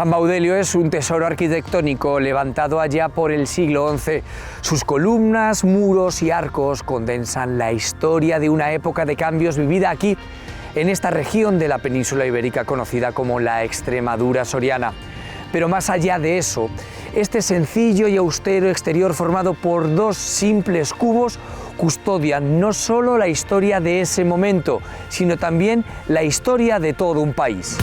San Baudelio es un tesoro arquitectónico levantado allá por el siglo XI. Sus columnas, muros y arcos condensan la historia de una época de cambios vivida aquí, en esta región de la península ibérica conocida como la Extremadura soriana. Pero más allá de eso, este sencillo y austero exterior formado por dos simples cubos custodia no solo la historia de ese momento, sino también la historia de todo un país.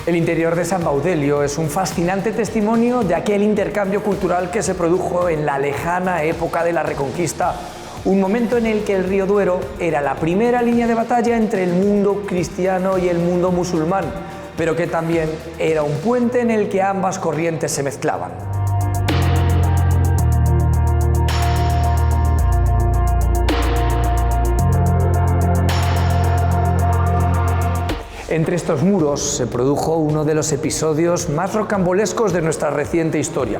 El interior de San Baudelio es un fascinante testimonio de aquel intercambio cultural que se produjo en la lejana época de la Reconquista, un momento en el que el río Duero era la primera línea de batalla entre el mundo cristiano y el mundo musulmán, pero que también era un puente en el que ambas corrientes se mezclaban. Entre estos muros se produjo uno de los episodios más rocambolescos de nuestra reciente historia.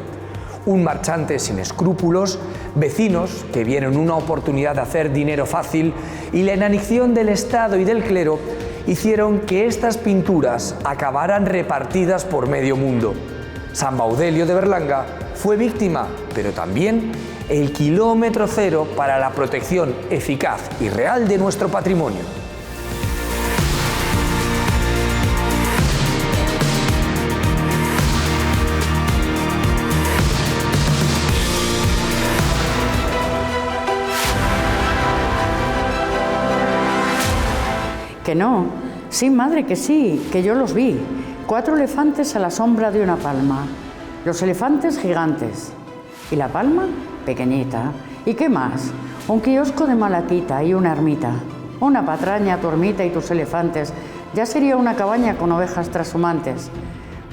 Un marchante sin escrúpulos, vecinos que vieron una oportunidad de hacer dinero fácil y la inanición del Estado y del clero hicieron que estas pinturas acabaran repartidas por medio mundo. San Baudelio de Berlanga fue víctima, pero también el kilómetro cero para la protección eficaz y real de nuestro patrimonio. Que no, sí, madre, que sí, que yo los vi. 4 elefantes a la sombra de una palma. Los elefantes gigantes. Y la palma, pequeñita. ¿Y qué más? Un kiosco de malaquita y una ermita. Una patraña, tu ermita y tus elefantes. Ya sería una cabaña con ovejas trashumantes.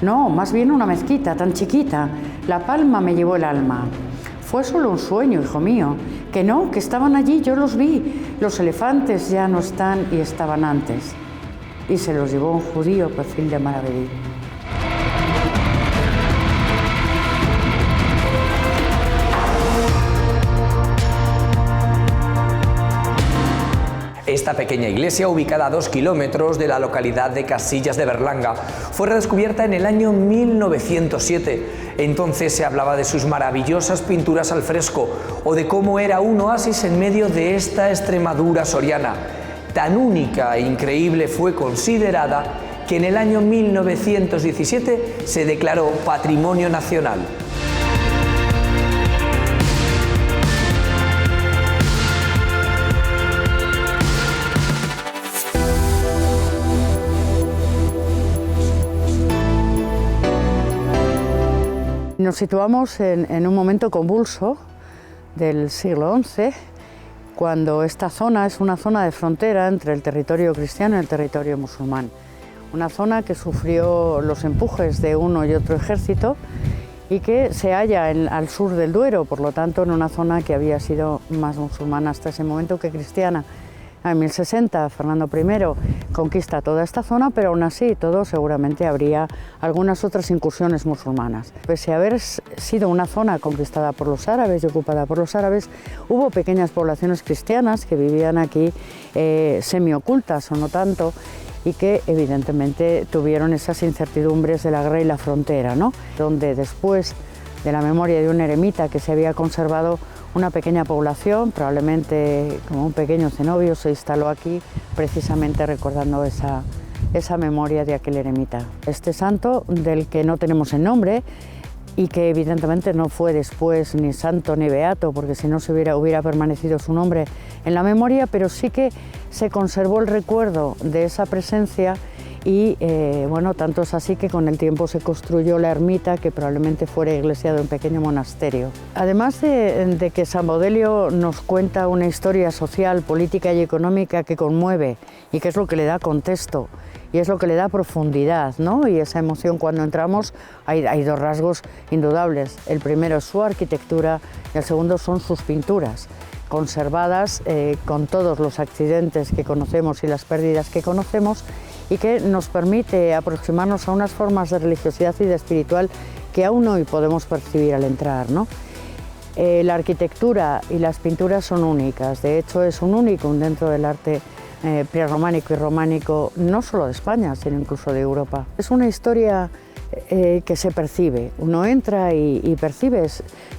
No, más bien una mezquita tan chiquita. La palma me llevó el alma. Fue solo un sueño, hijo mío. Que no, que estaban allí, yo los vi. Los elefantes ya no están y estaban antes. Y se los llevó un judío perfil de Maravedí. Esta pequeña iglesia, ubicada a 2 kilómetros de la localidad de Casillas de Berlanga, fue redescubierta en el año 1907. Entonces se hablaba de sus maravillosas pinturas al fresco o de cómo era un oasis en medio de esta Extremadura soriana. Tan única e increíble fue considerada que en el año 1917 se declaró Patrimonio Nacional. Nos situamos en un momento convulso del siglo XI, cuando esta zona es una zona de frontera entre el territorio cristiano y el territorio musulmán. Una zona que sufrió los empujes de uno y otro ejército y que se halla al sur del Duero, por lo tanto en una zona que había sido más musulmana hasta ese momento que cristiana. En 1060 Fernando I conquista toda esta zona, pero aún así todo seguramente habría algunas otras incursiones musulmanas. Pese a haber sido una zona conquistada por los árabes y ocupada por los árabes, hubo pequeñas poblaciones cristianas que vivían aquí semiocultas o no tanto, y que evidentemente tuvieron esas incertidumbres de la guerra y la frontera, ¿no? Donde después de la memoria de un eremita que se había conservado una pequeña población, probablemente como un pequeño cenobio, se instaló aquí precisamente recordando esa memoria de aquel eremita. Este santo, del que no tenemos el nombre y que evidentemente no fue después ni santo ni beato, porque si no se hubiera permanecido su nombre en la memoria, pero sí que se conservó el recuerdo de esa presencia. Y bueno, tanto es así que con el tiempo se construyó la ermita, que probablemente fuera iglesia de un pequeño monasterio. Además de que San Baudelio nos cuenta una historia social, política y económica que conmueve y que es lo que le da contexto y es lo que le da profundidad, ¿no? Y esa emoción cuando entramos, hay 2 rasgos indudables. El primero es su arquitectura y el segundo son sus pinturas, conservadas con todos los accidentes que conocemos y las pérdidas que conocemos, y que nos permite aproximarnos a unas formas de religiosidad y de espiritual que aún hoy podemos percibir al entrar, ¿no? La arquitectura y las pinturas son únicas, de hecho es un unicum dentro del arte prerrománico y románico, no solo de España, sino incluso de Europa. Es una historia que se percibe, uno entra y percibe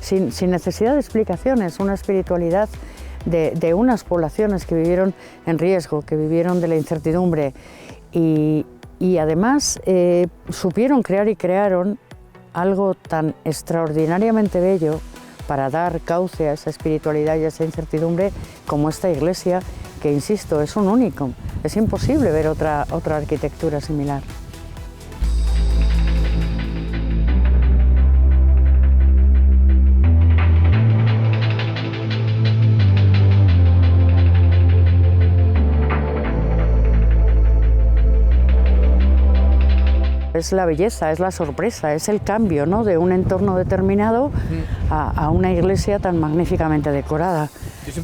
sin necesidad de explicaciones una espiritualidad de unas poblaciones que vivieron en riesgo, que vivieron de la incertidumbre y además supieron crear y crearon algo tan extraordinariamente bello para dar cauce a esa espiritualidad y a esa incertidumbre como esta iglesia, que insisto, es un único. Es imposible ver otra arquitectura similar. Es la belleza, es la sorpresa, es el cambio, ¿no?, de un entorno determinado a una iglesia tan magníficamente decorada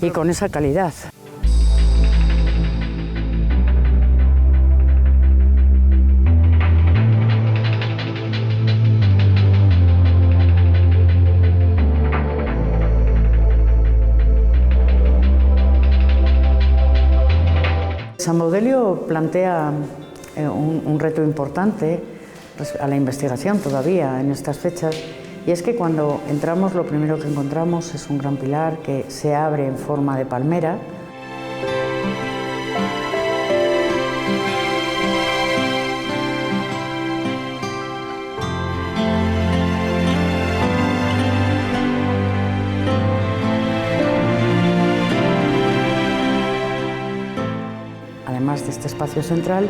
y con esa calidad. San Baudelio plantea un reto importante a la investigación todavía en estas fechas, y es que cuando entramos lo primero que encontramos es un gran pilar que se abre en forma de palmera. Además de este espacio central,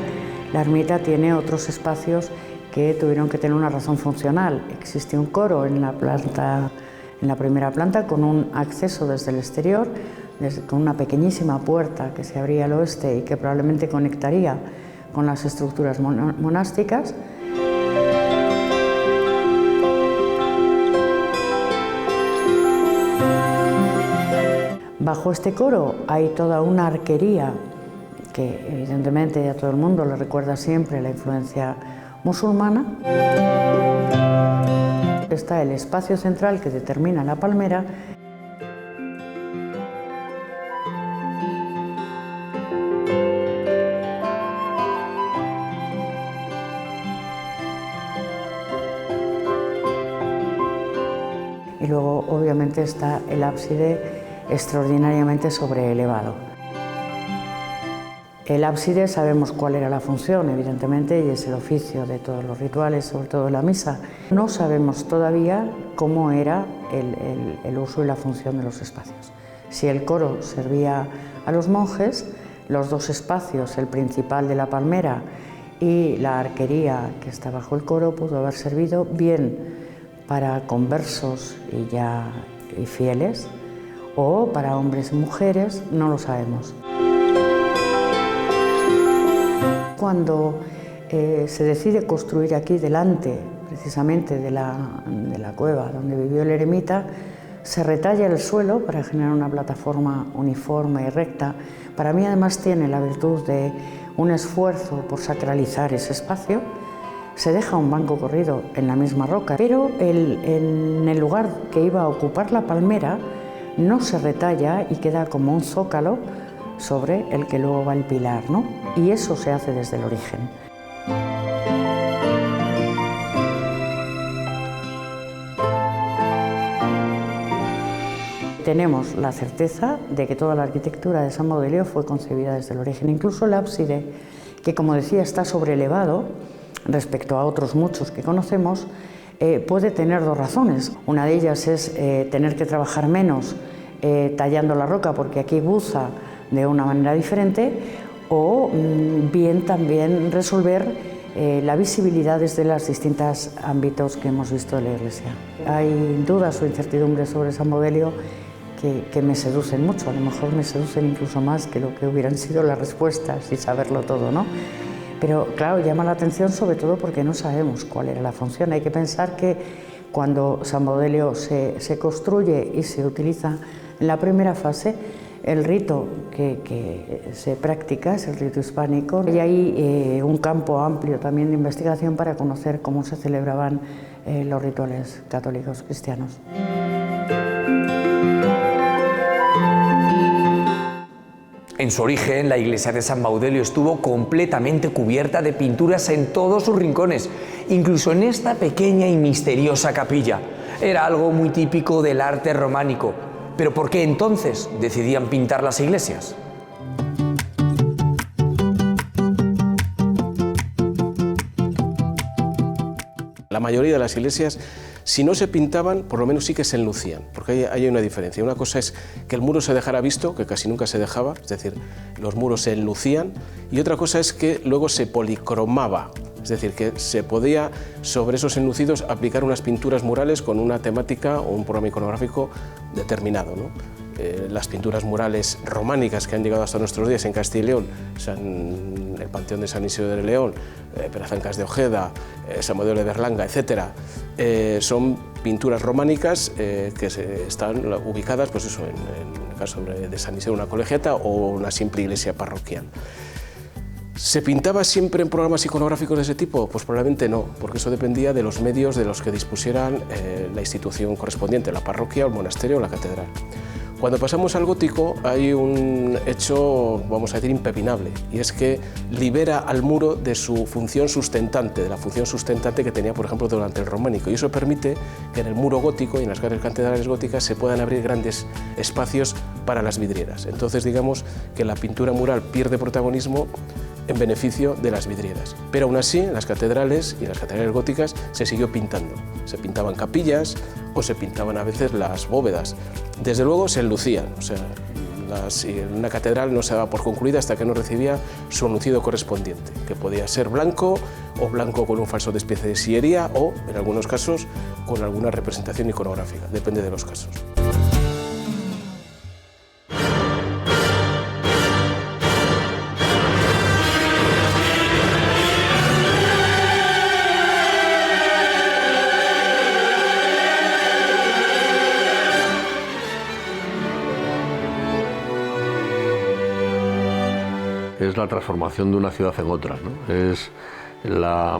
la ermita tiene otros espacios que tuvieron que tener una razón funcional. Existe un coro en la primera planta con un acceso desde el exterior, con una pequeñísima puerta que se abría al oeste y que probablemente conectaría con las estructuras monásticas. Bajo este coro hay toda una arquería que evidentemente a todo el mundo le recuerda siempre la influencia musulmana. Está el espacio central que determina la palmera. Y luego obviamente está el ábside extraordinariamente sobreelevado. El ábside sabemos cuál era la función, evidentemente, y es el oficio de todos los rituales, sobre todo la misa. No sabemos todavía cómo era el uso y la función de los espacios. Si el coro servía a los monjes, los dos espacios, el principal de la palmera y la arquería que está bajo el coro, pudo haber servido bien para conversos y fieles, o para hombres y mujeres, no lo sabemos. Cuando se decide construir aquí delante, precisamente de la cueva donde vivió el eremita, se retalla el suelo para generar una plataforma uniforme y recta. Para mí además tiene la virtud de un esfuerzo por sacralizar ese espacio. Se deja un banco corrido en la misma roca, pero en el lugar que iba a ocupar la palmera no se retalla y queda como un zócalo sobre el que luego va el pilar, ¿no? Y eso se hace desde el origen. Tenemos la certeza de que toda la arquitectura de San Baudelio fue concebida desde el origen. Incluso el ábside, que como decía está sobreelevado respecto a otros muchos que conocemos, puede tener dos razones. Una de ellas es tener que trabajar menos tallando la roca, porque aquí buza de una manera diferente, o bien también resolver la visibilidad desde los distintos ámbitos que hemos visto de la iglesia. Hay dudas o incertidumbres sobre San Baudelio que me seducen mucho, a lo mejor me seducen incluso más que lo que hubieran sido las respuestas y saberlo todo, ¿no? Pero claro, llama la atención sobre todo porque no sabemos cuál era la función. Hay que pensar que cuando San Baudelio se construye y se utiliza en la primera fase, el rito que se practica es el rito hispánico y hay un campo amplio también de investigación para conocer cómo se celebraban los rituales católicos cristianos. En su origen, la iglesia de San Baudelio estuvo completamente cubierta de pinturas en todos sus rincones, incluso en esta pequeña y misteriosa capilla. Era algo muy típico del arte románico. ¿Pero por qué entonces decidían pintar las iglesias? La mayoría de las iglesias, si no se pintaban, por lo menos sí que se enlucían, porque hay una diferencia. Una cosa es que el muro se dejara visto, que casi nunca se dejaba, es decir, los muros se enlucían, y otra cosa es que luego se policromaba, es decir, que se podía sobre esos enlucidos aplicar unas pinturas murales con una temática o un programa iconográfico determinado, ¿no? Las pinturas murales románicas que han llegado hasta nuestros días en Castilla y León, el Panteón de San Isidro de León, Perazancas de Ojeda, San Baudelio de Berlanga, etc., son pinturas románicas que están ubicadas, pues eso, en el caso de San Isidro, una colegiata o una simple iglesia parroquial. ¿Se pintaba siempre en programas iconográficos de ese tipo? Pues probablemente no, porque eso dependía de los medios de los que dispusieran la institución correspondiente, la parroquia, el monasterio o la catedral. Cuando pasamos al gótico hay un hecho, vamos a decir, impepinable, y es que libera al muro de su función sustentante, de la función sustentante que tenía, por ejemplo, durante el románico, y eso permite que en el muro gótico y en las grandes catedrales góticas se puedan abrir grandes espacios para las vidrieras. Entonces, digamos que la pintura mural pierde protagonismo en beneficio de las vidrieras. Pero aún así, en las catedrales y en las catedrales góticas se siguió pintando. Se pintaban capillas o se pintaban a veces las bóvedas. Desde luego se enlucían, o sea, una catedral no se daba por concluida hasta que no recibía su enlucido correspondiente, que podía ser blanco o blanco con un falso despiece de sillería o, en algunos casos, con alguna representación iconográfica, depende de los casos. Es la transformación de una ciudad en otra, ¿no? Es la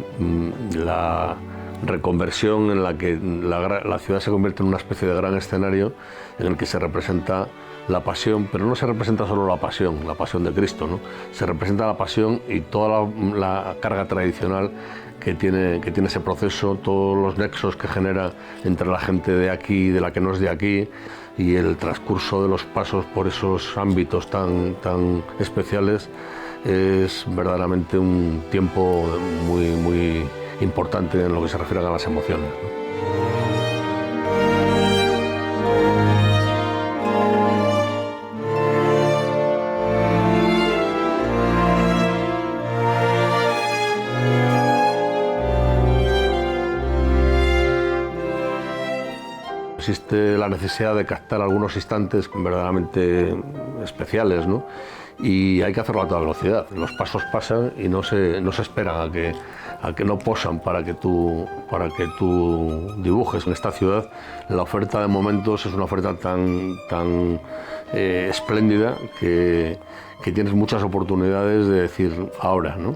reconversión en la que la ciudad se convierte en una especie de gran escenario en el que se representa la pasión, pero no se representa solo la pasión de Cristo, ¿no? Se representa la pasión y toda la carga tradicional que tiene ese proceso, todos los nexos que genera entre la gente de aquí y de la que no es de aquí, y el transcurso de los pasos por esos ámbitos tan especiales. Es verdaderamente un tiempo muy importante en lo que se refiere a las emociones, ¿no? Existe la necesidad de captar algunos instantes verdaderamente especiales, ¿no? Y hay que hacerlo a toda velocidad. Los pasos pasan y no se esperan a que no posan para que tú dibujes. En esta ciudad la oferta de momentos es una oferta tan espléndida que tienes muchas oportunidades de decir ahora, ¿no?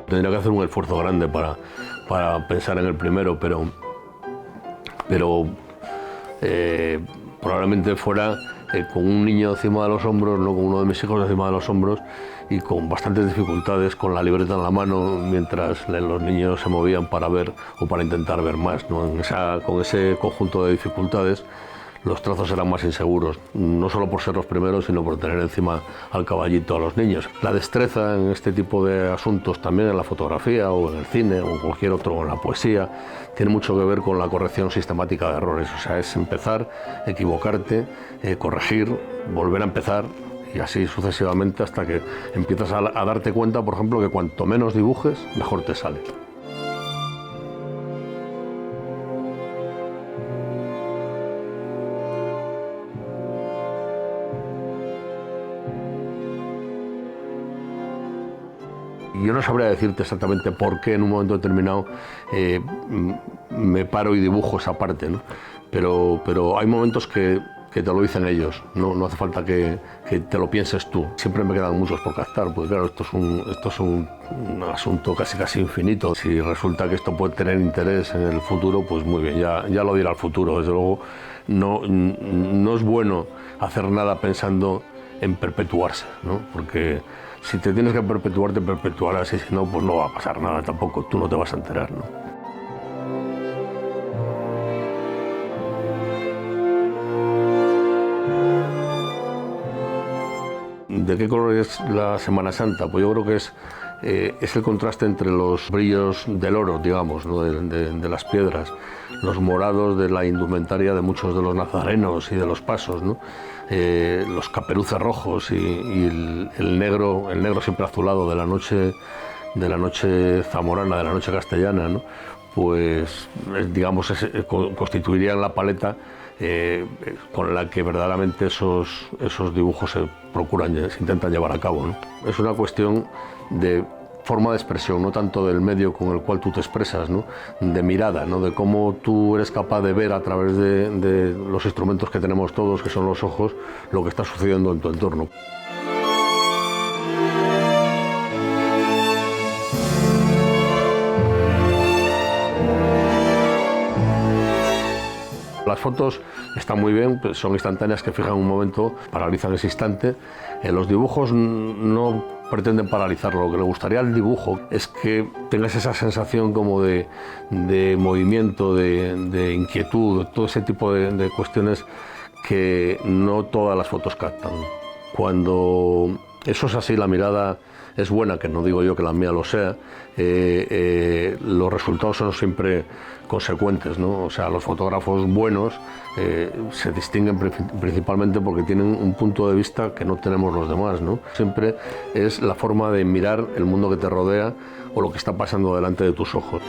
Tendría que hacer un esfuerzo grande para pensar en el primero, pero probablemente fuera con un niño encima de los hombros, no con uno de mis hijos encima de los hombros, y con bastantes dificultades, con la libreta en la mano, mientras los niños se movían para ver o para intentar ver más, ¿no? Con ese conjunto de dificultades, los trazos eran más inseguros, no solo por ser los primeros, sino por tener encima al caballito a los niños. La destreza en este tipo de asuntos, también en la fotografía o en el cine o en cualquier otro, en la poesía, tiene mucho que ver con la corrección sistemática de errores. O sea, es empezar, equivocarte, corregir, volver a empezar, y así sucesivamente hasta que empiezas a darte cuenta, por ejemplo, que cuanto menos dibujes, mejor te sale. Yo no sabría decirte exactamente por qué en un momento determinado me paro y dibujo esa parte, ¿no? Pero hay momentos que te lo dicen ellos, no hace falta que te lo pienses tú. Siempre me quedan muchos por captar, porque claro, esto es un asunto casi infinito. Si resulta que esto puede tener interés en el futuro, pues muy bien, ya lo dirá el futuro. Desde luego no es bueno hacer nada pensando en perpetuarse, ¿no? Porque si te tienes que perpetuar, te perpetuarás, y si no, pues no va a pasar nada tampoco, tú no te vas a enterar, ¿no? ¿De qué color es la Semana Santa? Pues yo creo que es el contraste entre los brillos del oro, digamos, ¿no? de las piedras, los morados de la indumentaria de muchos de los nazarenos y de los pasos, ¿no? Los caperuces rojos y el negro siempre azulado de la noche zamorana, de la noche castellana, ¿no? Pues digamos constituirían la paleta con la que verdaderamente esos dibujos se intentan llevar a cabo, ¿no? Es una cuestión de forma de expresión, no tanto del medio con el cual tú te expresas, ¿no? De mirada, ¿no? De cómo tú eres capaz de ver a través de los instrumentos que tenemos todos, que son los ojos, lo que está sucediendo en tu entorno. Las fotos están muy bien, son instantáneas que fijan un momento, paralizan ese instante. Los dibujos no pretenden paralizarlo. Lo que le gustaría al dibujo es que tengas esa sensación como de movimiento, de inquietud, todo ese tipo de cuestiones que no todas las fotos captan. Cuando eso es así, la mirada es buena, que no digo yo que la mía lo sea, los resultados son siempre consecuentes, ¿no? O sea, los fotógrafos buenos se distinguen principalmente porque tienen un punto de vista que no tenemos los demás, ¿no? Siempre es la forma de mirar el mundo que te rodea o lo que está pasando delante de tus ojos.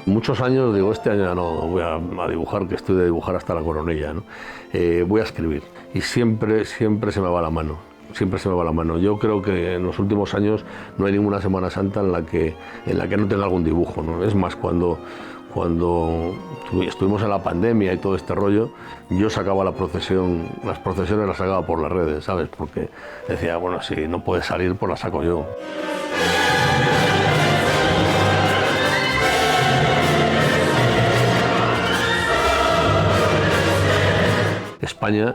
Muchos años digo, este año ya no voy a dibujar, que estoy de dibujar hasta la coronilla, ¿no? Voy a escribir y siempre se me va la mano. Siempre se me va la mano. Yo creo que en los últimos años no hay ninguna Semana Santa en la que no tenga algún dibujo, ¿no? Es más, cuando estuvimos en la pandemia y todo este rollo, yo sacaba las procesiones las sacaba por las redes, ¿sabes? Porque decía, bueno, si no puedes salir, pues las saco yo. España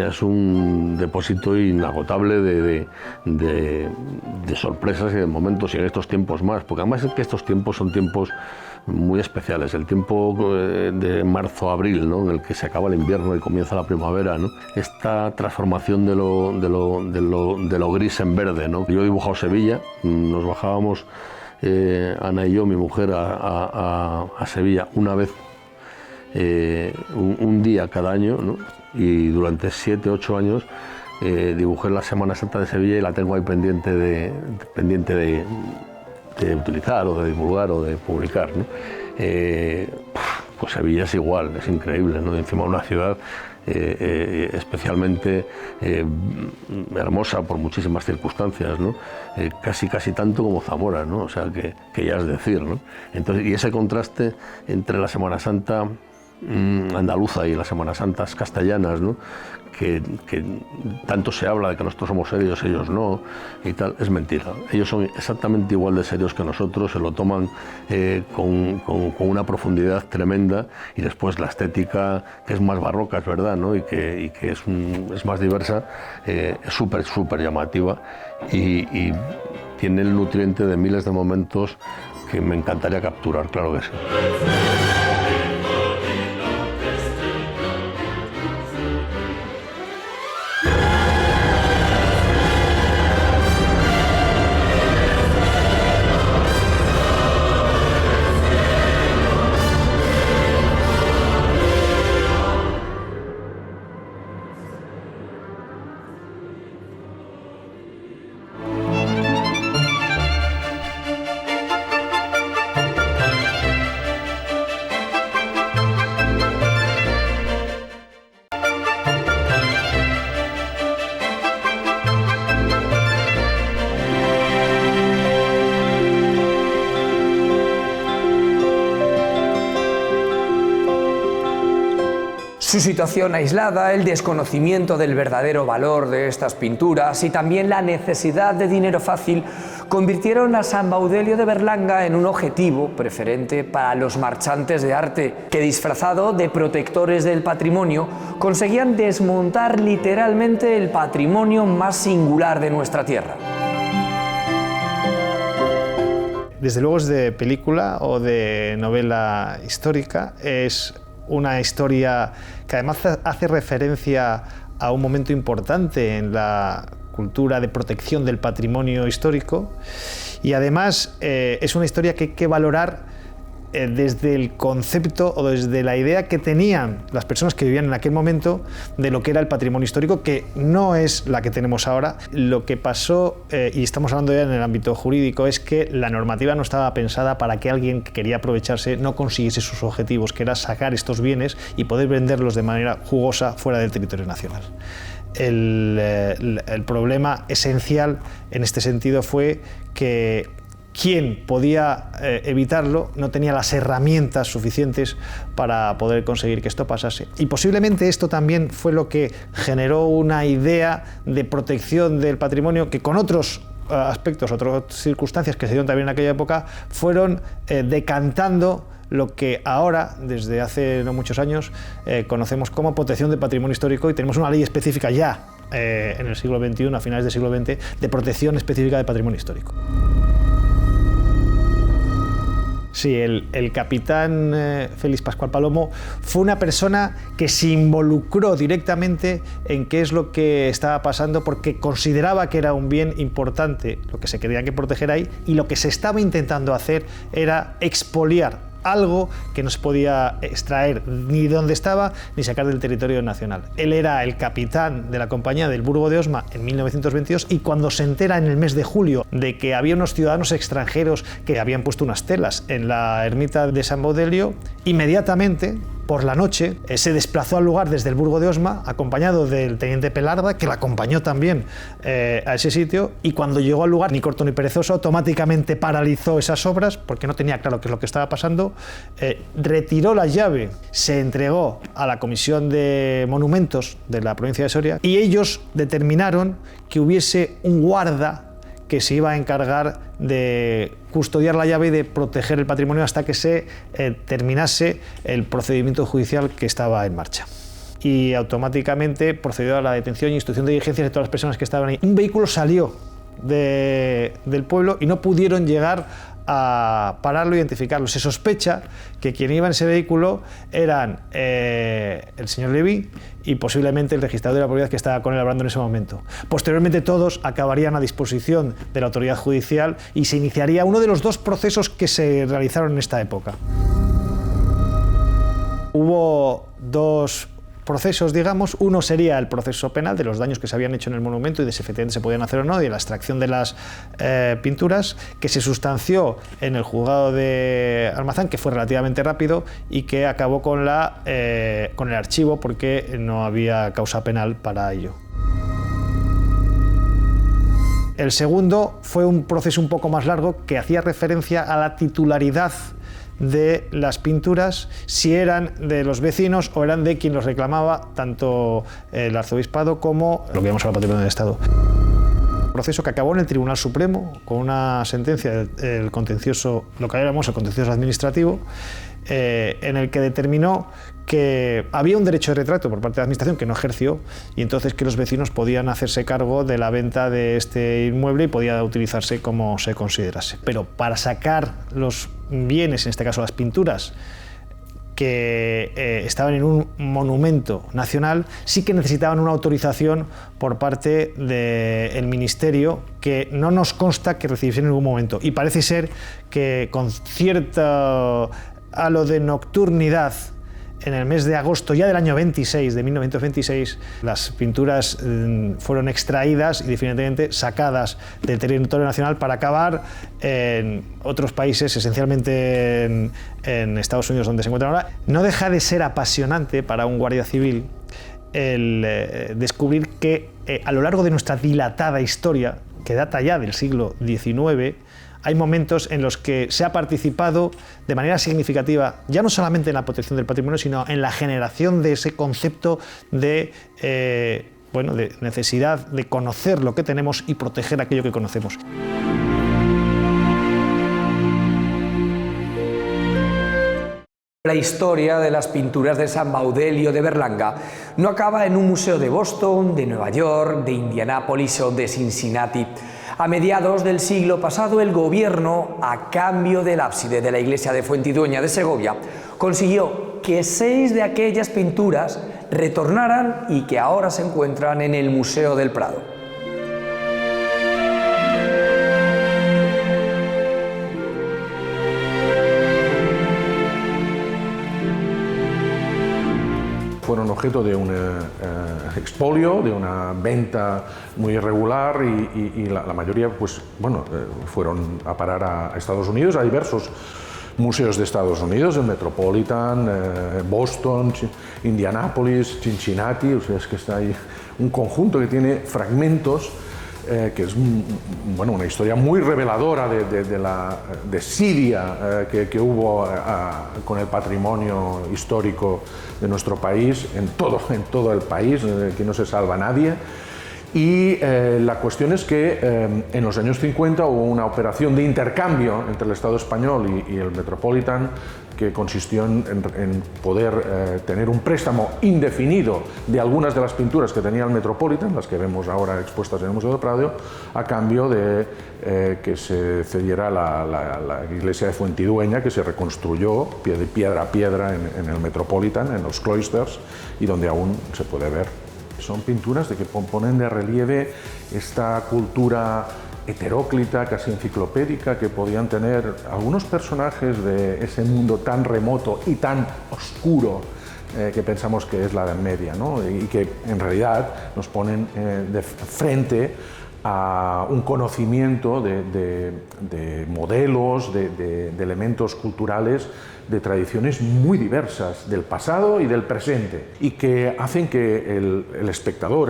es un depósito inagotable de sorpresas y de momentos, y en estos tiempos más, porque además es que estos tiempos son tiempos muy especiales, el tiempo de marzo-abril, ¿no? En el que se acaba el invierno y comienza la primavera, ¿no? Esta transformación de lo gris en verde, ¿no? Yo he dibujado Sevilla, nos bajábamos Ana y yo, mi mujer, a Sevilla una vez, un día cada año, ¿no? Y durante 7, 8 años dibujé la Semana Santa de Sevilla y la tengo ahí pendiente de utilizar o de divulgar o de publicar, ¿no? Pues Sevilla es igual, es increíble, ¿no? Encima una ciudad especialmente hermosa por muchísimas circunstancias, ¿no? Casi tanto como Zamora, ¿no? O sea, que ya es decir, ¿no? Entonces, y ese contraste entre la Semana Santa andaluza y las Semanas Santas castellanas, ¿no? que tanto se habla de que nosotros somos serios, ellos no, y tal, es mentira. Ellos son exactamente igual de serios que nosotros, se lo toman con una profundidad tremenda, y después la estética, que es más barroca, es verdad, ¿no? y que es más diversa, es súper llamativa, y tiene el nutriente de miles de momentos que me encantaría capturar, claro que sí. Su situación aislada, el desconocimiento del verdadero valor de estas pinturas y también la necesidad de dinero fácil convirtieron a San Baudelio de Berlanga en un objetivo preferente para los marchantes de arte, que disfrazado de protectores del patrimonio conseguían desmontar literalmente el patrimonio más singular de nuestra tierra. Desde luego es de película o de novela histórica, es una historia que además hace referencia a un momento importante en la cultura de protección del patrimonio histórico y además es una historia que hay que valorar desde el concepto o desde la idea que tenían las personas que vivían en aquel momento de lo que era el patrimonio histórico, que no es la que tenemos ahora. Lo que pasó, y estamos hablando ya en el ámbito jurídico, es que la normativa no estaba pensada para que alguien que quería aprovecharse no consiguiese sus objetivos, que era sacar estos bienes y poder venderlos de manera jugosa fuera del territorio nacional. El problema esencial en este sentido fue que quien podía evitarlo no tenía las herramientas suficientes para poder conseguir que esto pasase. Y posiblemente esto también fue lo que generó una idea de protección del patrimonio que con otros aspectos, otras circunstancias que se dieron también en aquella época, fueron decantando lo que ahora, desde hace no muchos años, conocemos como protección del patrimonio histórico y tenemos una ley específica ya en el siglo XXI, a finales del siglo XX, de protección específica del patrimonio histórico. Sí, el capitán Félix Pascual Palomo fue una persona que se involucró directamente en qué es lo que estaba pasando porque consideraba que era un bien importante lo que se quería que proteger ahí y lo que se estaba intentando hacer era expoliar algo que no se podía extraer ni de donde estaba ni sacar del territorio nacional. Él era el capitán de la compañía del Burgo de Osma en 1922 y cuando se entera en el mes de julio de que había unos ciudadanos extranjeros que habían puesto unas telas en la ermita de San Baudelio, inmediatamente por la noche se desplazó al lugar desde el Burgo de Osma acompañado del teniente Pelarda, que la acompañó también a ese sitio, y cuando llegó al lugar, ni corto ni perezoso, automáticamente paralizó esas obras porque no tenía claro qué es lo que estaba pasando, retiró la llave, se entregó a la Comisión de Monumentos de la provincia de Soria y ellos determinaron que hubiese un guarda que se iba a encargar de custodiar la llave y de proteger el patrimonio hasta que se terminase el procedimiento judicial que estaba en marcha. Y automáticamente procedió a la detención e instrucción de diligencias de todas las personas que estaban ahí. Un vehículo salió del pueblo y no pudieron llegar a pararlo e identificarlo. Se sospecha que quien iba en ese vehículo eran el señor Leví y posiblemente el registrador de la propiedad que estaba con él hablando en ese momento. Posteriormente todos acabarían a disposición de la autoridad judicial y se iniciaría uno de los dos procesos que se realizaron en esta época. Hubo dos procesos, digamos. Uno sería el proceso penal de los daños que se habían hecho en el monumento y de si efectivamente se podían hacer o no, y de la extracción de las pinturas, que se sustanció en el juzgado de Almazán, que fue relativamente rápido y que acabó con el archivo porque no había causa penal para ello. El segundo fue un proceso un poco más largo que hacía referencia a la titularidad de las pinturas, si eran de los vecinos o eran de quien los reclamaba, tanto el arzobispado como lo que llamamos ahora Patrimonio del Estado. Proceso que acabó en el Tribunal Supremo con una sentencia del contencioso, lo que llamamos el contencioso administrativo, en el que determinó que había un derecho de retracto por parte de la administración que no ejerció y entonces que los vecinos podían hacerse cargo de la venta de este inmueble y podía utilizarse como se considerase. Pero para sacar los bienes, en este caso las pinturas, que estaban en un monumento nacional, sí que necesitaban una autorización por parte del Ministerio que no nos consta que recibiese en ningún momento. Y parece ser que con cierto halo de nocturnidad, en el mes de agosto ya del año 26, de 1926, las pinturas fueron extraídas y definitivamente sacadas del territorio nacional para acabar en otros países, esencialmente en Estados Unidos, donde se encuentran ahora. No deja de ser apasionante para un guardia civil el descubrir que a lo largo de nuestra dilatada historia, que data ya del siglo XIX, hay momentos en los que se ha participado de manera significativa, ya no solamente en la protección del patrimonio, sino en la generación de ese concepto de necesidad de conocer lo que tenemos y proteger aquello que conocemos. La historia de las pinturas de San Baudelio de Berlanga no acaba en un museo de Boston, de Nueva York, de Indianápolis o de Cincinnati. A mediados del siglo pasado, el gobierno, a cambio del ábside de la iglesia de Fuentidueña de Segovia, consiguió que 6 de aquellas pinturas retornaran y que ahora se encuentran en el Museo del Prado. Fueron objeto de un expolio, de una venta muy irregular y la mayoría fueron a parar a Estados Unidos, a diversos museos de Estados Unidos, el Metropolitan, Boston, Indianápolis, Cincinnati, o sea, es que está ahí un conjunto que tiene fragmentos que es una historia muy reveladora de la desidia que hubo con el patrimonio histórico de nuestro país, en todo el país, que no se salva nadie. Y la cuestión es que en los años 50 hubo una operación de intercambio entre el Estado español y el Metropolitan, que consistió en poder tener un préstamo indefinido de algunas de las pinturas que tenía el Metropolitan, las que vemos ahora expuestas en el Museo del Prado, a cambio de que se cediera la iglesia de Fuentidueña, que se reconstruyó piedra a piedra en el Metropolitan, en los cloisters, y donde aún se puede ver. Son pinturas que ponen de relieve esta cultura heteróclita, casi enciclopédica, que podían tener algunos personajes de ese mundo tan remoto y tan oscuro que pensamos que es la Edad Media, ¿no? Y que en realidad nos ponen de frente a un conocimiento de modelos, de elementos culturales, de tradiciones muy diversas del pasado y del presente, y que hacen que el espectador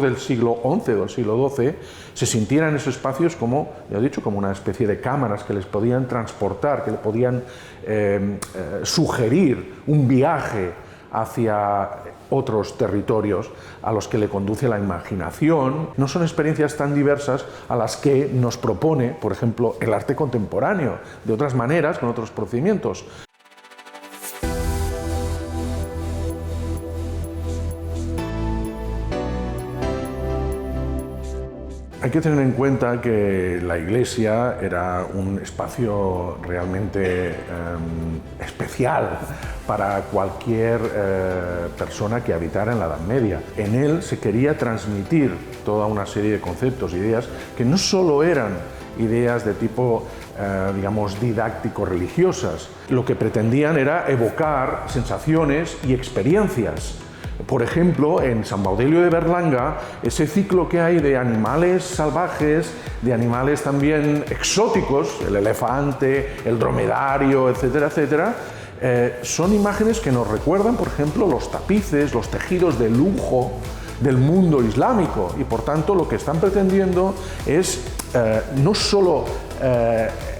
del siglo XI o del siglo XII se sintiera en esos espacios como, ya he dicho, como una especie de cámaras que les podían transportar, que le podían sugerir un viaje hacia otros territorios a los que le conduce la imaginación. No son experiencias tan diversas a las que nos propone, por ejemplo, el arte contemporáneo, de otras maneras, con otros procedimientos. Hay que tener en cuenta que la iglesia era un espacio realmente especial para cualquier persona que habitara en la Edad Media. En él se quería transmitir toda una serie de conceptos, ideas, que no solo eran ideas de tipo, digamos, didáctico-religiosas. Lo que pretendían era evocar sensaciones y experiencias. Por ejemplo, en San Baudelio de Berlanga, ese ciclo que hay de animales salvajes, de animales también exóticos, el elefante, el dromedario, etcétera, etcétera, son imágenes que nos recuerdan, por ejemplo, los tapices, los tejidos de lujo del mundo islámico, y por tanto lo que están pretendiendo es no solo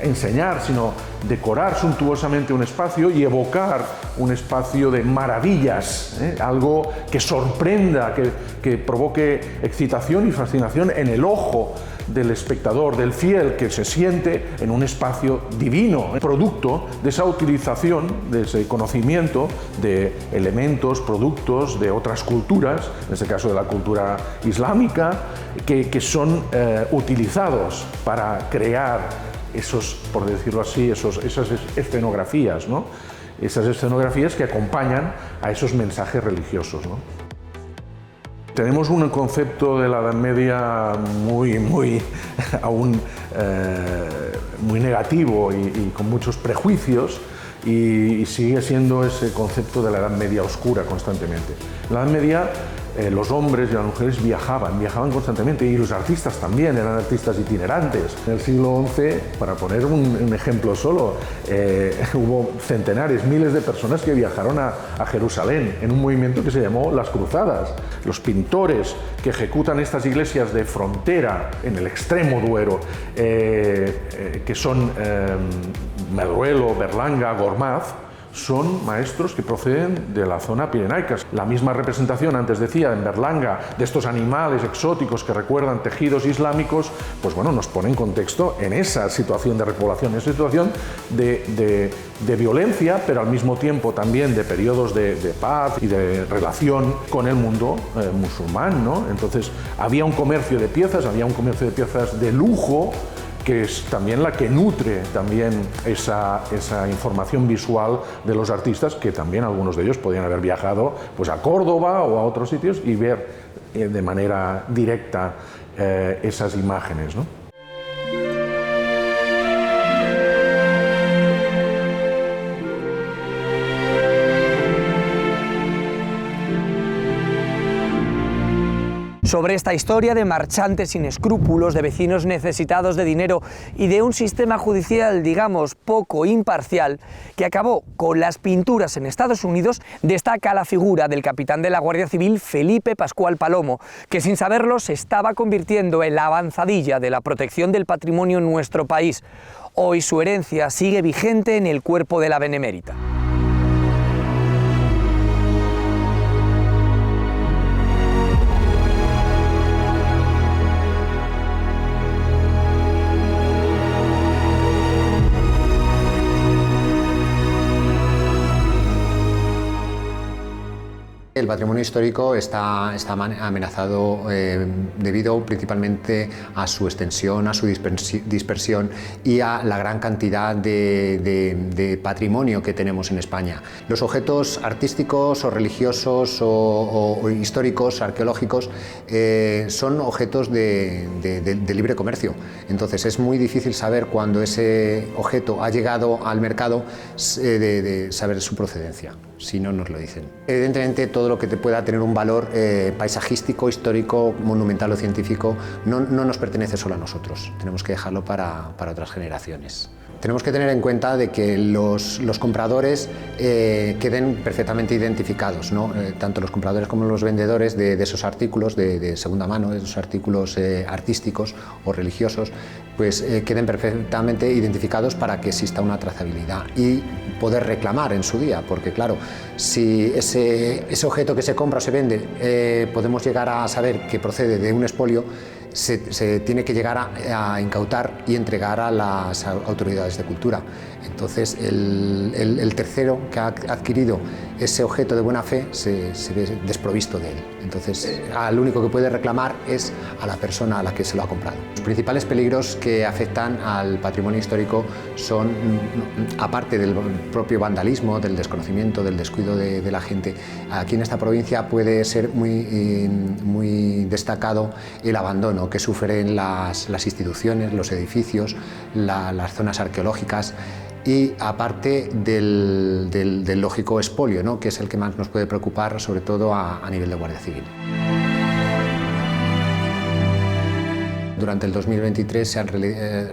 enseñar, sino decorar suntuosamente un espacio y evocar un espacio de maravillas, algo que sorprenda, que provoque excitación y fascinación en el ojo del espectador, del fiel, que se siente en un espacio divino, producto de esa utilización, de ese conocimiento de elementos, productos de otras culturas, en este caso de la cultura islámica, que son utilizados para crear esos, por decirlo así, esas escenografías, ¿no? Esas escenografías que acompañan a esos mensajes religiosos, ¿no? Tenemos un concepto de la Edad Media aún muy negativo y con muchos prejuicios, y sigue siendo ese concepto de la Edad Media oscura constantemente. La Edad Media los hombres y las mujeres viajaban constantemente, y los artistas también, eran artistas itinerantes. En el siglo XI, para poner un ejemplo solo, hubo centenares, miles de personas que viajaron a Jerusalén en un movimiento que se llamó las Cruzadas. Los pintores que ejecutan estas iglesias de frontera en el extremo Duero, que son Medruelo, Berlanga, Gormaz, son maestros que proceden de la zona pirenaica. La misma representación, antes decía, en Berlanga, de estos animales exóticos que recuerdan tejidos islámicos, pues bueno, nos pone en contexto en esa situación de repoblación, en esa situación de violencia, pero al mismo tiempo también de periodos de paz y de relación con el mundo musulmán, ¿no? Entonces había un comercio de piezas, de lujo, que es también la que nutre también esa información visual de los artistas, que también algunos de ellos podían haber viajado pues a Córdoba o a otros sitios y ver de manera directa esas imágenes, ¿no? Sobre esta historia de marchantes sin escrúpulos, de vecinos necesitados de dinero y de un sistema judicial, digamos, poco imparcial, que acabó con las pinturas en Estados Unidos, destaca la figura del capitán de la Guardia Civil, Felipe Pascual Palomo, que sin saberlo se estaba convirtiendo en la avanzadilla de la protección del patrimonio en nuestro país. Hoy su herencia sigue vigente en el cuerpo de la Benemérita. El patrimonio histórico está amenazado debido principalmente a su extensión, a su dispersión y a la gran cantidad de patrimonio que tenemos en España. Los objetos artísticos o religiosos o históricos, arqueológicos, son objetos de libre comercio. Entonces es muy difícil saber cuándo ese objeto ha llegado al mercado, de saber su procedencia, si no nos lo dicen. Evidentemente, todo lo que pueda tener un valor paisajístico, histórico, monumental o científico no nos pertenece solo a nosotros, tenemos que dejarlo para otras generaciones. Tenemos que tener en cuenta de que los compradores queden perfectamente identificados, ¿no? Tanto los compradores como los vendedores de esos artículos de segunda mano, de esos artículos artísticos o religiosos, pues queden perfectamente identificados para que exista una trazabilidad y poder reclamar en su día, porque claro, si ese objeto que se compra o se vende podemos llegar a saber que procede de un expolio, se tiene que llegar a incautar y entregar a las autoridades de cultura. Entonces el tercero que ha adquirido ese objeto de buena fe se ve desprovisto de él. Entonces al único que puede reclamar es a la persona a la que se lo ha comprado. Los principales peligros que afectan al patrimonio histórico son, aparte del propio vandalismo, del desconocimiento, del descuido de la gente, aquí en esta provincia puede ser muy destacado el abandono que sufren las instituciones, los edificios, las zonas arqueológicas, y aparte del lógico expolio, ¿no?, que es el que más nos puede preocupar, sobre todo a nivel de Guardia Civil. Durante el 2023 se han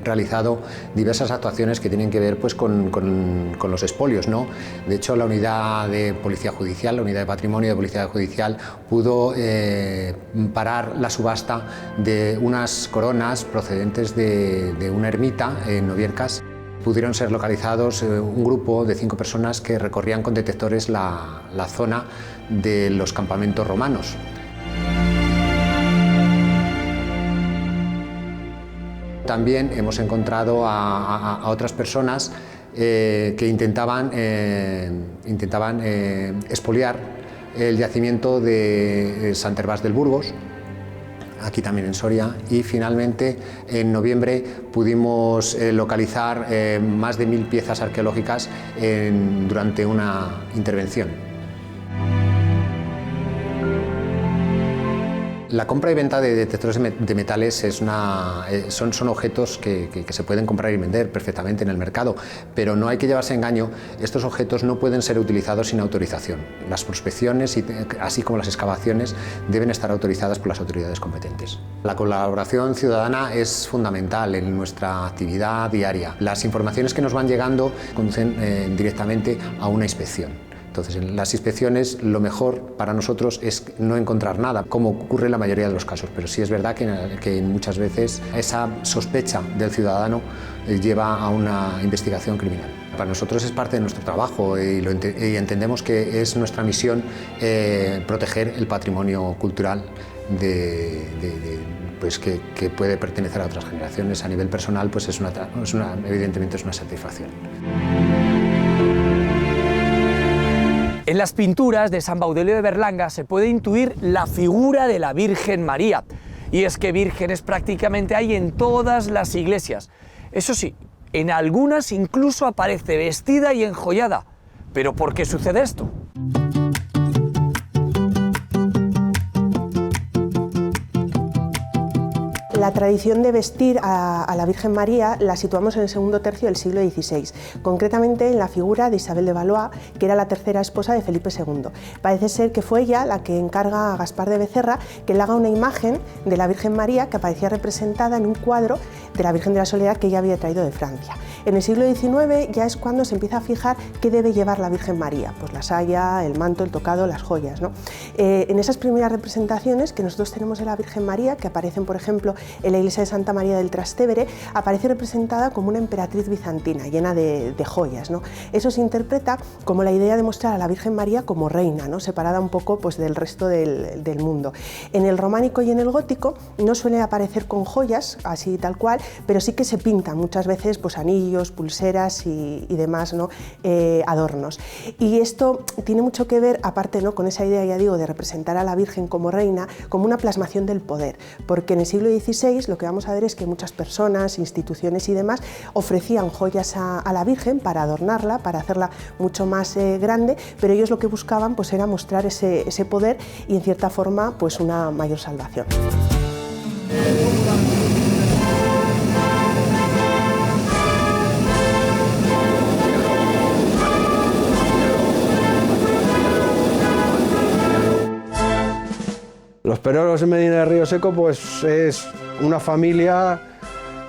realizado diversas actuaciones que tienen que ver pues, con los expolios, ¿no? De hecho, la unidad de Policía Judicial, la unidad de Patrimonio de Policía Judicial, pudo parar la subasta de unas coronas procedentes de una ermita en Noviercas. Pudieron ser localizados un grupo de 5 personas que recorrían con detectores la zona de los campamentos romanos. También hemos encontrado a otras personas que intentaban expoliar el yacimiento de Sant Hervás del Burgos, aquí también en Soria, y finalmente en noviembre pudimos localizar más de 1000 piezas arqueológicas durante una intervención. La compra y venta de detectores de metales son objetos que se pueden comprar y vender perfectamente en el mercado, pero no hay que llevarse engaño, estos objetos no pueden ser utilizados sin autorización. Las prospecciones, así como las excavaciones, deben estar autorizadas por las autoridades competentes. La colaboración ciudadana es fundamental en nuestra actividad diaria. Las informaciones que nos van llegando conducen directamente a una inspección. Entonces, en las inspecciones lo mejor para nosotros es no encontrar nada, como ocurre en la mayoría de los casos, pero sí es verdad que muchas veces esa sospecha del ciudadano lleva a una investigación criminal. Para nosotros es parte de nuestro trabajo y entendemos que es nuestra misión proteger el patrimonio cultural pues que puede pertenecer a otras generaciones. A nivel personal, pues evidentemente es una satisfacción. En las pinturas de San Baudelio de Berlanga se puede intuir la figura de la Virgen María. Y es que vírgenes prácticamente hay en todas las iglesias. Eso sí, en algunas incluso aparece vestida y enjollada. ¿Pero por qué sucede esto? La tradición de vestir a la Virgen María la situamos en el segundo tercio del siglo XVI, concretamente en la figura de Isabel de Valois, que era la tercera esposa de Felipe II. Parece ser que fue ella la que encarga a Gaspar de Becerra que le haga una imagen de la Virgen María que aparecía representada en un cuadro de la Virgen de la Soledad que ella había traído de Francia. En el siglo XIX ya es cuando se empieza a fijar qué debe llevar la Virgen María, pues la saya, el manto, el tocado, las joyas, ¿no? En esas primeras representaciones que nosotros tenemos de la Virgen María, que aparecen por ejemplo en la iglesia de Santa María del Trastevere, aparece representada como una emperatriz bizantina llena de joyas, ¿no? Eso se interpreta como la idea de mostrar a la Virgen María como reina, ¿no? Separada un poco pues, del resto del mundo. En el románico y en el gótico no suele aparecer con joyas, así tal cual, pero sí que se pintan muchas veces pues, anillos, pulseras y demás, ¿no? Adornos. Y esto tiene mucho que ver, aparte, ¿no? Con esa idea, ya digo, de representar a la Virgen como reina, como una plasmación del poder, porque en el siglo XVI lo que vamos a ver es que muchas personas, instituciones y demás ofrecían joyas a la Virgen para adornarla, para hacerla mucho más grande, pero ellos lo que buscaban pues, era mostrar ese poder y en cierta forma pues, una mayor salvación. Los Peroros de Medina de Río Seco pues es una familia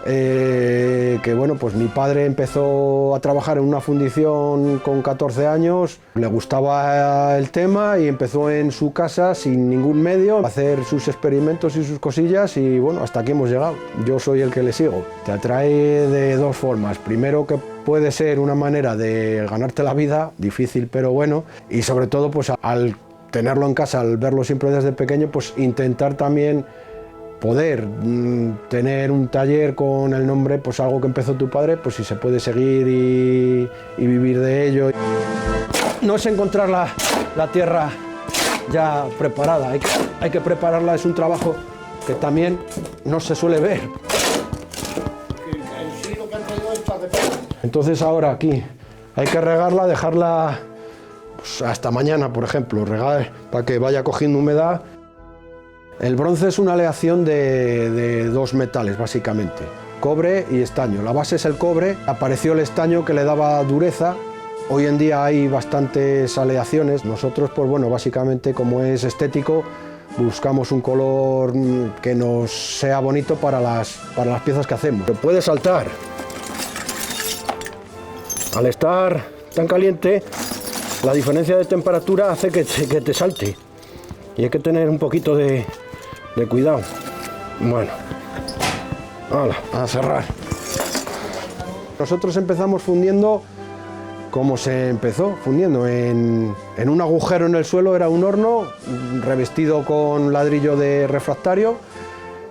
que bueno, pues mi padre empezó a trabajar en una fundición con 14 años, le gustaba el tema y empezó en su casa sin ningún medio a hacer sus experimentos y sus cosillas y bueno, hasta aquí hemos llegado. Yo soy el que le sigo. Te atrae de dos formas. Primero que puede ser una manera de ganarte la vida, difícil pero bueno, y sobre todo pues al tenerlo en casa, al verlo siempre desde pequeño, pues intentar también poder tener un taller con el nombre, pues algo que empezó tu padre, pues si se puede seguir y vivir de ello. No es encontrar la tierra ya preparada, hay que prepararla, es un trabajo que también no se suele ver. Entonces ahora aquí hay que regarla, dejarla pues hasta mañana, por ejemplo, regar para que vaya cogiendo humedad. El bronce es una aleación de dos metales, básicamente, cobre y estaño. La base es el cobre, apareció el estaño que le daba dureza. Hoy en día hay bastantes aleaciones. Nosotros, pues bueno, básicamente como es estético, buscamos un color que nos sea bonito para las piezas que hacemos. Pero puede saltar. Al estar tan caliente, la diferencia de temperatura hace que te salte. Y hay que tener un poquito de cuidado. Bueno, hala, a cerrar. Nosotros empezamos fundiendo como se empezó, fundiendo en un agujero en el suelo. Era un horno revestido con ladrillo de refractario,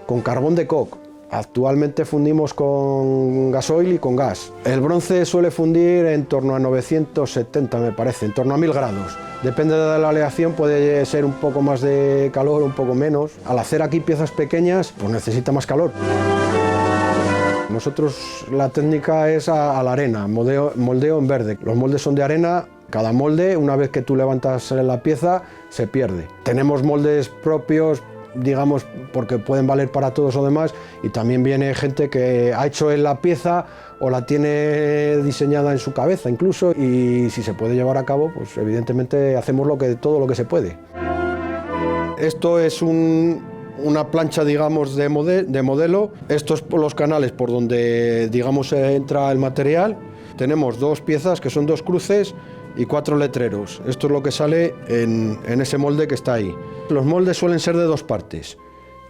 con carbón de coke. Actualmente fundimos con gasoil y con gas. El bronce suele fundir en torno a 970, me parece, en torno a 1000 grados. Depende de la aleación, puede ser un poco más de calor, un poco menos. Al hacer aquí piezas pequeñas, pues necesita más calor. Nosotros la técnica es a la arena, moldeo en verde. Los moldes son de arena, cada molde, una vez que tú levantas la pieza, se pierde. Tenemos moldes propios digamos, porque pueden valer para todos o demás, y también viene gente que ha hecho en la pieza o la tiene diseñada en su cabeza incluso, y si se puede llevar a cabo, pues evidentemente hacemos todo lo que se puede. Esto es una plancha, digamos, de modelo. Estos son los canales por donde, digamos, entra el material. Tenemos 2 piezas que son 2 cruces y 4 letreros. Esto es lo que sale en ese molde que está ahí. Los moldes suelen ser de 2 partes.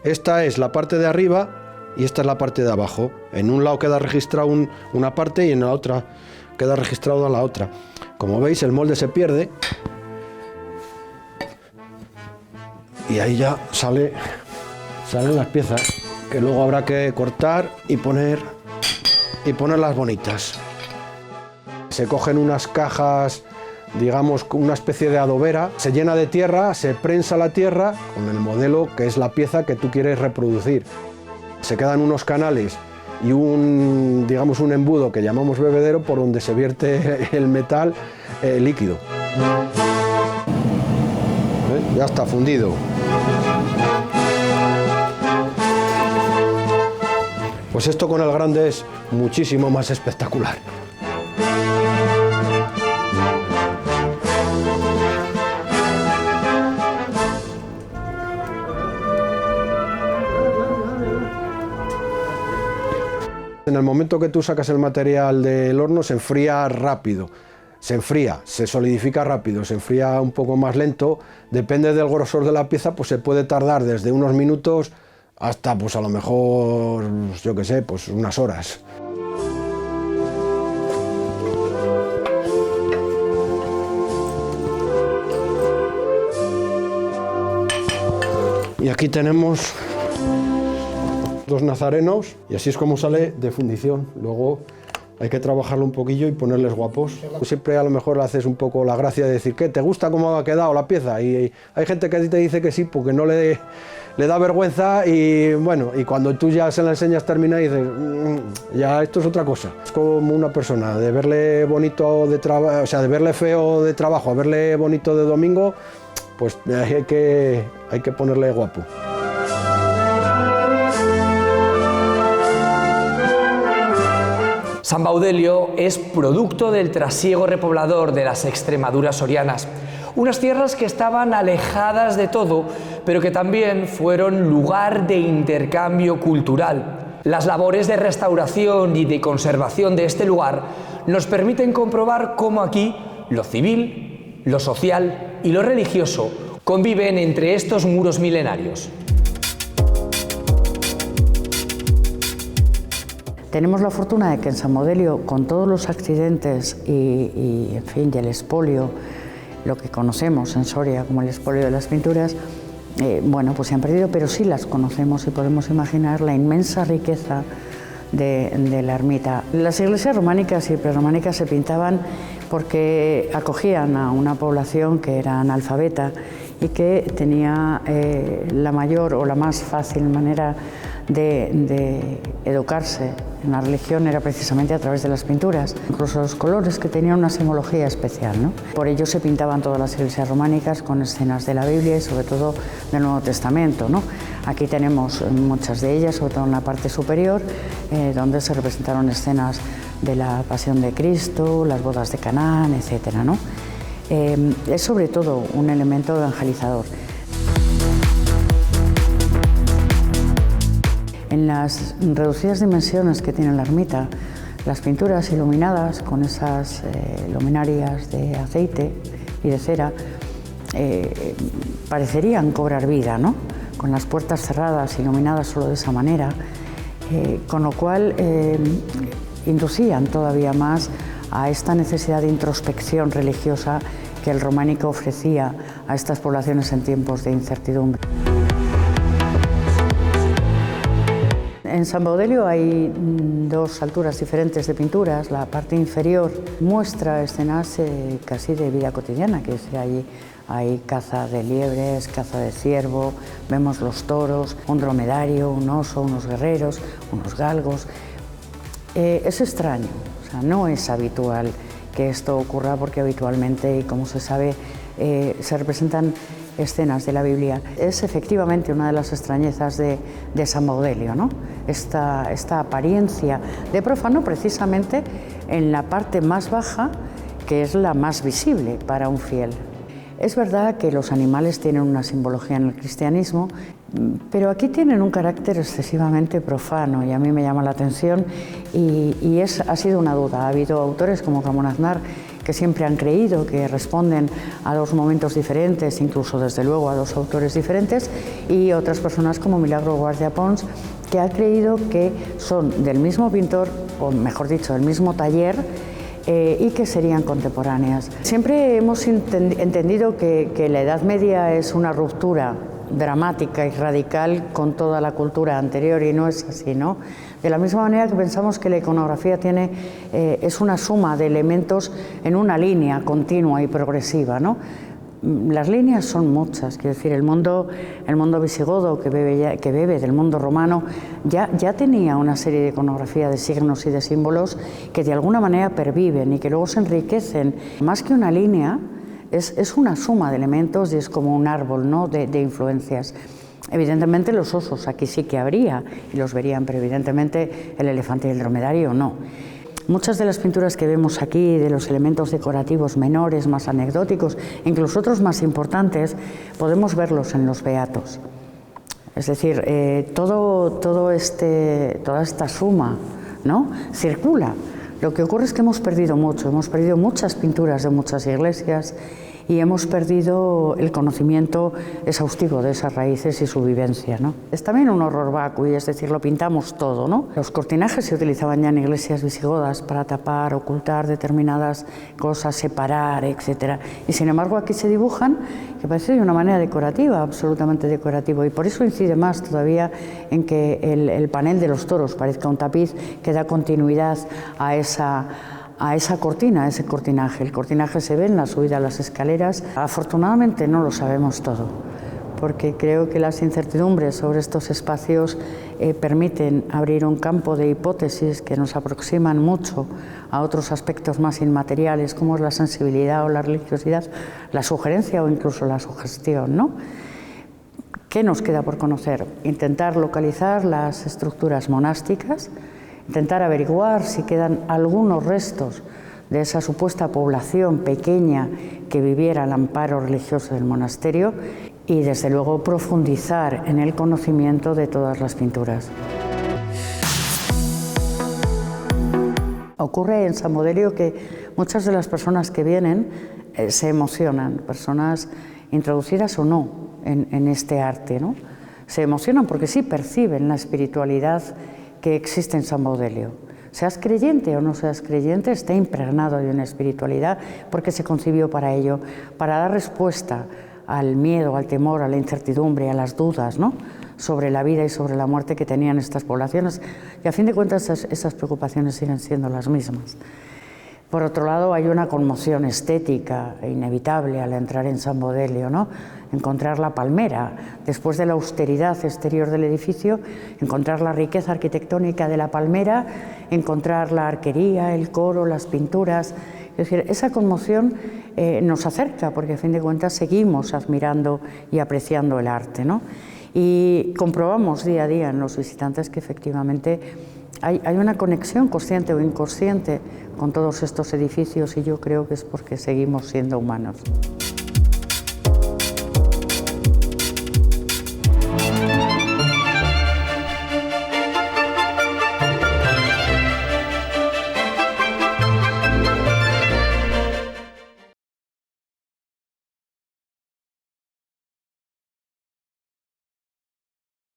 Esta es la parte de arriba y esta es la parte de abajo. En un lado queda registrado una parte y en la otra queda registrada la otra. Como veis, el molde se pierde y ahí ya salen las piezas que luego habrá que cortar y ponerlas bonitas. Se cogen unas cajas, digamos, con una especie de adobera, se llena de tierra, se prensa la tierra con el modelo que es la pieza que tú quieres reproducir. Se quedan unos canales y digamos, un embudo que llamamos bebedero por donde se vierte el metal líquido. Ya está fundido. Pues esto con el grande es muchísimo más espectacular. En el momento que tú sacas el material del horno se enfría rápido, se solidifica rápido, se enfría un poco más lento, depende del grosor de la pieza, pues se puede tardar desde unos minutos hasta, pues a lo mejor, yo qué sé, pues unas horas. Y aquí tenemos 2 nazarenos y así es como sale de fundición. Luego hay que trabajarlo un poquillo y ponerles guapos. Siempre a lo mejor le haces un poco la gracia de decir, ¿qué? ¿Te gusta cómo ha quedado la pieza? Y hay gente que te dice que sí porque no le da vergüenza y bueno, y cuando tú ya se la enseñas termina y dices, ya esto es otra cosa. Es como una persona, de verle bonito de trabajo, o sea, de verle feo de trabajo a verle bonito de domingo, pues hay que ponerle guapo. San Baudelio es producto del trasiego repoblador de las Extremaduras sorianas, unas tierras que estaban alejadas de todo, pero que también fueron lugar de intercambio cultural. Las labores de restauración y de conservación de este lugar nos permiten comprobar cómo aquí lo civil, lo social y lo religioso conviven entre estos muros milenarios. Tenemos la fortuna de que en San Baudelio, con todos los accidentes y en fin, y el expolio, lo que conocemos en Soria como el expolio de las pinturas, bueno, pues se han perdido, pero sí las conocemos y podemos imaginar la inmensa riqueza de la ermita. Las iglesias románicas y prerrománicas se pintaban porque acogían a una población que era analfabeta y que tenía la mayor o la más fácil manera de educarse en la religión era precisamente a través de las pinturas, incluso los colores, que tenían una simbología especial, ¿no? Por ello se pintaban todas las iglesias románicas con escenas de la Biblia y sobre todo del Nuevo Testamento, ¿no? Aquí tenemos muchas de ellas, sobre todo en la parte superior, donde se representaron escenas de la Pasión de Cristo, las bodas de Canaán, etcétera, ¿no? Es sobre todo un elemento evangelizador. En las reducidas dimensiones que tiene la ermita, las pinturas iluminadas con esas luminarias de aceite y de cera parecerían cobrar vida, ¿no? Con las puertas cerradas, iluminadas solo de esa manera, con lo cual inducían todavía más a esta necesidad de introspección religiosa que el románico ofrecía a estas poblaciones en tiempos de incertidumbre. En San Baudelio hay 2 alturas diferentes de pinturas. La parte inferior muestra escenas casi de vida cotidiana, que es allí hay caza de liebres, caza de ciervo, vemos los toros, un dromedario, un oso, unos guerreros, unos galgos. Es extraño, o sea, no es habitual que esto ocurra porque habitualmente, y como se sabe, se representan escenas de la Biblia. Es efectivamente una de las extrañezas de San Baudelio, ¿no? Esta apariencia de profano precisamente en la parte más baja, que es la más visible para un fiel. Es verdad que los animales tienen una simbología en el cristianismo, pero aquí tienen un carácter excesivamente profano y a mí me llama la atención y ha sido una duda. Ha habido autores como Ramón Aznar que siempre han creído que responden a dos momentos diferentes, incluso desde luego a dos autores diferentes, y otras personas como Milagro Guardia Pons, que ha creído que son del mismo pintor, o mejor dicho, del mismo taller, y que serían contemporáneas. Siempre hemos entendido que la Edad Media es una ruptura dramática y radical con toda la cultura anterior, y no es así, ¿no? De la misma manera que pensamos que la iconografía es una suma de elementos en una línea continua y progresiva, ¿no? Las líneas son muchas, quiero decir, el mundo visigodo que bebe del mundo romano ya tenía una serie de iconografía de signos y de símbolos que de alguna manera perviven y que luego se enriquecen. Más que una línea, es una suma de elementos y es como un árbol, ¿no?, de influencias. Evidentemente los osos aquí sí que habría y los verían, pero evidentemente el elefante y el dromedario no. Muchas de las pinturas que vemos aquí, de los elementos decorativos menores, más anecdóticos, incluso otros más importantes, podemos verlos en los beatos. Es decir, toda esta suma, ¿no?, circula. Lo que ocurre es que hemos perdido muchas pinturas de muchas iglesias y hemos perdido el conocimiento exhaustivo de esas raíces y su vivencia, ¿no? Es también un horror vacui, es decir, lo pintamos todo, ¿no? Los cortinajes se utilizaban ya en iglesias visigodas para tapar, ocultar determinadas cosas, separar, etc. Y sin embargo aquí se dibujan, que parece de una manera decorativa, absolutamente decorativo, y por eso incide más todavía en que el panel de los toros parezca un tapiz que da continuidad a esa cortina, a ese cortinaje. El cortinaje se ve en la subida a las escaleras. Afortunadamente no lo sabemos todo, porque creo que las incertidumbres sobre estos espacios permiten abrir un campo de hipótesis que nos aproximan mucho a otros aspectos más inmateriales, como es la sensibilidad o la religiosidad, la sugerencia o incluso la sugestión, ¿no? ¿Qué nos queda por conocer? Intentar localizar las estructuras monásticas, intentar averiguar si quedan algunos restos de esa supuesta población pequeña que viviera al amparo religioso del monasterio y, desde luego, profundizar en el conocimiento de todas las pinturas. Ocurre en San Baudelio que muchas de las personas que vienen se emocionan, personas introducidas o no en este arte, ¿no? Se emocionan porque sí perciben la espiritualidad que existe en San Baudelio. Seas creyente o no seas creyente, está impregnado de una espiritualidad porque se concibió para ello, para dar respuesta al miedo, al temor, a la incertidumbre, a las dudas, ¿no?, sobre la vida y sobre la muerte que tenían estas poblaciones. Y a fin de cuentas esas preocupaciones siguen siendo las mismas. Por otro lado, hay una conmoción estética inevitable al entrar en San Baudelio, ¿no? Encontrar la palmera, después de la austeridad exterior del edificio, encontrar la riqueza arquitectónica de la palmera, encontrar la arquería, el coro, las pinturas. Es decir, esa conmoción nos acerca, porque a fin de cuentas seguimos admirando y apreciando el arte, ¿no? Y comprobamos día a día en los visitantes que efectivamente hay una conexión consciente o inconsciente con todos estos edificios, y yo creo que es porque seguimos siendo humanos.